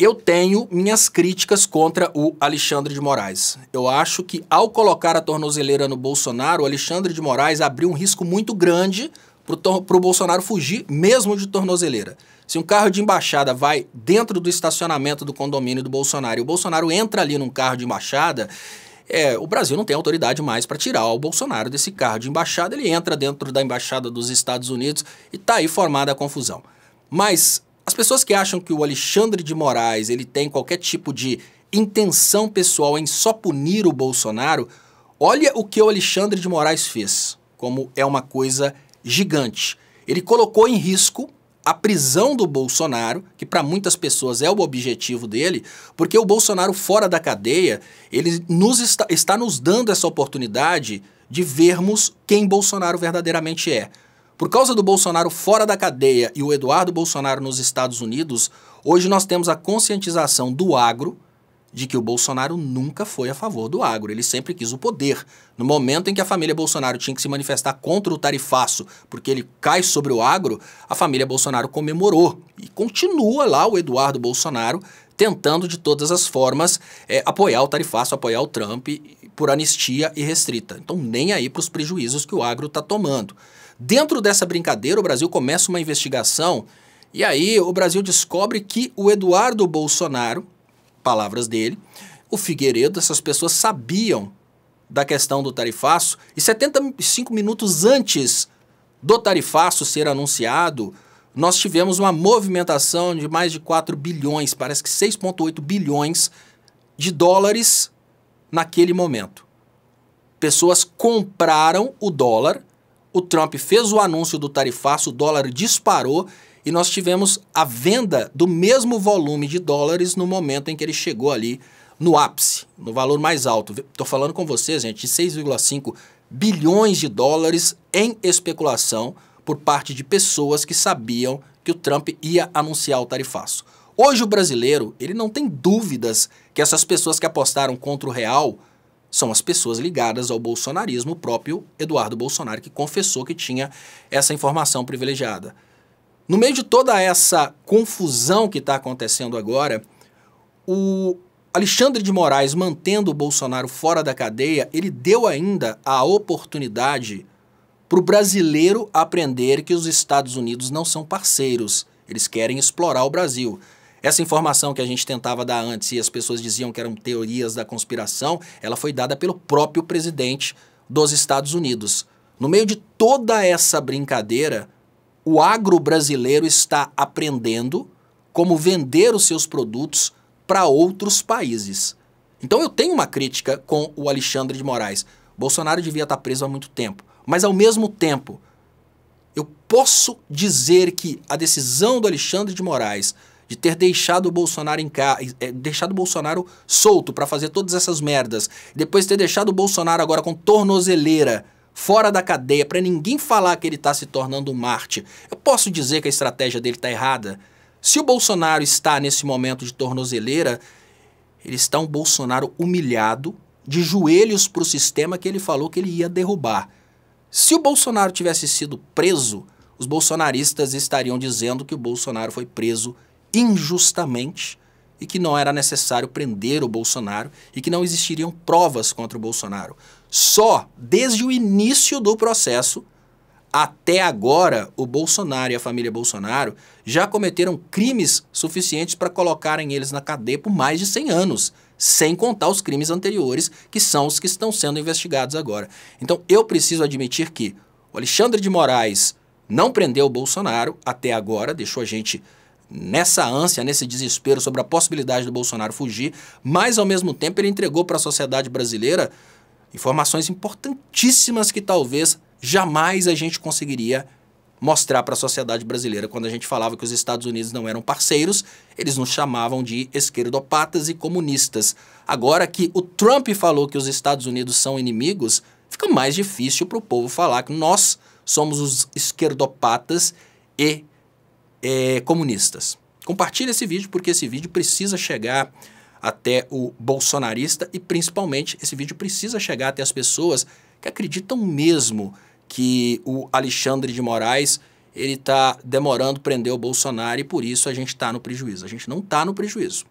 Eu tenho minhas críticas contra o Alexandre de Moraes. Eu acho que ao colocar a tornozeleira no Bolsonaro, o Alexandre de Moraes abriu um risco muito grande para o Bolsonaro fugir mesmo de tornozeleira. Se um carro de embaixada vai dentro do estacionamento do condomínio do Bolsonaro e o Bolsonaro entra ali num carro de embaixada, o Brasil não tem autoridade mais para tirar o Bolsonaro desse carro de embaixada, ele entra dentro da embaixada dos Estados Unidos e está aí formada a confusão. Mas as pessoas que acham que o Alexandre de Moraes ele tem qualquer tipo de intenção pessoal em só punir o Bolsonaro, olha o que o Alexandre de Moraes fez, como é uma coisa gigante. Ele colocou em risco a prisão do Bolsonaro, que para muitas pessoas é o objetivo dele, porque o Bolsonaro fora da cadeia, ele está nos dando essa oportunidade de vermos quem Bolsonaro verdadeiramente é. Por causa do Bolsonaro fora da cadeia e o Eduardo Bolsonaro nos Estados Unidos, hoje nós temos a conscientização do agro de que o Bolsonaro nunca foi a favor do agro, ele sempre quis o poder. No momento em que a família Bolsonaro tinha que se manifestar contra o tarifaço, porque ele cai sobre o agro, a família Bolsonaro comemorou. E continua lá o Eduardo Bolsonaro tentando de todas as formas apoiar o tarifaço, apoiar o Trump por anistia irrestrita. Então nem aí para os prejuízos que o agro está tomando. Dentro dessa brincadeira, o Brasil começa uma investigação e aí o Brasil descobre que o Eduardo Bolsonaro, palavras dele, o Figueiredo, essas pessoas sabiam da questão do tarifaço e 75 minutos antes do tarifaço ser anunciado, nós tivemos uma movimentação de mais de 4 bilhões, parece que 6,8 bilhões de dólares naquele momento. Pessoas compraram o dólar, o Trump fez o anúncio do tarifaço, o dólar disparou e nós tivemos a venda do mesmo volume de dólares no momento em que ele chegou ali no ápice, no valor mais alto. Estou falando com vocês, gente, de 6,5 bilhões de dólares em especulação por parte de pessoas que sabiam que o Trump ia anunciar o tarifaço. Hoje o brasileiro, ele não tem dúvidas que essas pessoas que apostaram contra o real são as pessoas ligadas ao bolsonarismo, o próprio Eduardo Bolsonaro, que confessou que tinha essa informação privilegiada. No meio de toda essa confusão que está acontecendo agora, o Alexandre de Moraes, mantendo o Bolsonaro fora da cadeia, ele deu ainda a oportunidade para o brasileiro aprender que os Estados Unidos não são parceiros, eles querem explorar o Brasil. Essa informação que a gente tentava dar antes e as pessoas diziam que eram teorias da conspiração, ela foi dada pelo próprio presidente dos Estados Unidos. No meio de toda essa brincadeira, o agro brasileiro está aprendendo como vender os seus produtos para outros países. Então eu tenho uma crítica com o Alexandre de Moraes. Bolsonaro devia estar preso há muito tempo, mas ao mesmo tempo, eu posso dizer que a decisão do Alexandre de Moraes de ter deixado o Bolsonaro deixado o Bolsonaro solto para fazer todas essas merdas, depois ter deixado o Bolsonaro agora com tornozeleira fora da cadeia para ninguém falar que ele está se tornando um Marte, eu posso dizer que a estratégia dele está errada? Se o Bolsonaro está nesse momento de tornozeleira, ele está um Bolsonaro humilhado, de joelhos para o sistema que ele falou que ele ia derrubar. Se o Bolsonaro tivesse sido preso, os bolsonaristas estariam dizendo que o Bolsonaro foi preso injustamente e que não era necessário prender o Bolsonaro e que não existiriam provas contra o Bolsonaro. Só desde o início do processo até agora, o Bolsonaro e a família Bolsonaro já cometeram crimes suficientes para colocarem eles na cadeia por mais de 100 anos, sem contar os crimes anteriores, que são os que estão sendo investigados agora. Então eu preciso admitir que o Alexandre de Moraes não prendeu o Bolsonaro até agora, deixou a gente nessa ânsia, nesse desespero sobre a possibilidade do Bolsonaro fugir, mas ao mesmo tempo ele entregou para a sociedade brasileira informações importantíssimas que talvez jamais a gente conseguiria mostrar para a sociedade brasileira. Quando a gente falava que os Estados Unidos não eram parceiros, eles nos chamavam de esquerdopatas e comunistas. Agora que o Trump falou que os Estados Unidos são inimigos, fica mais difícil para o povo falar que nós somos os esquerdopatas e comunistas. Compartilhe esse vídeo porque esse vídeo precisa chegar até o bolsonarista e principalmente esse vídeo precisa chegar até as pessoas que acreditam mesmo que o Alexandre de Moraes ele está demorando prender o Bolsonaro e por isso a gente está no prejuízo. A gente não está no prejuízo.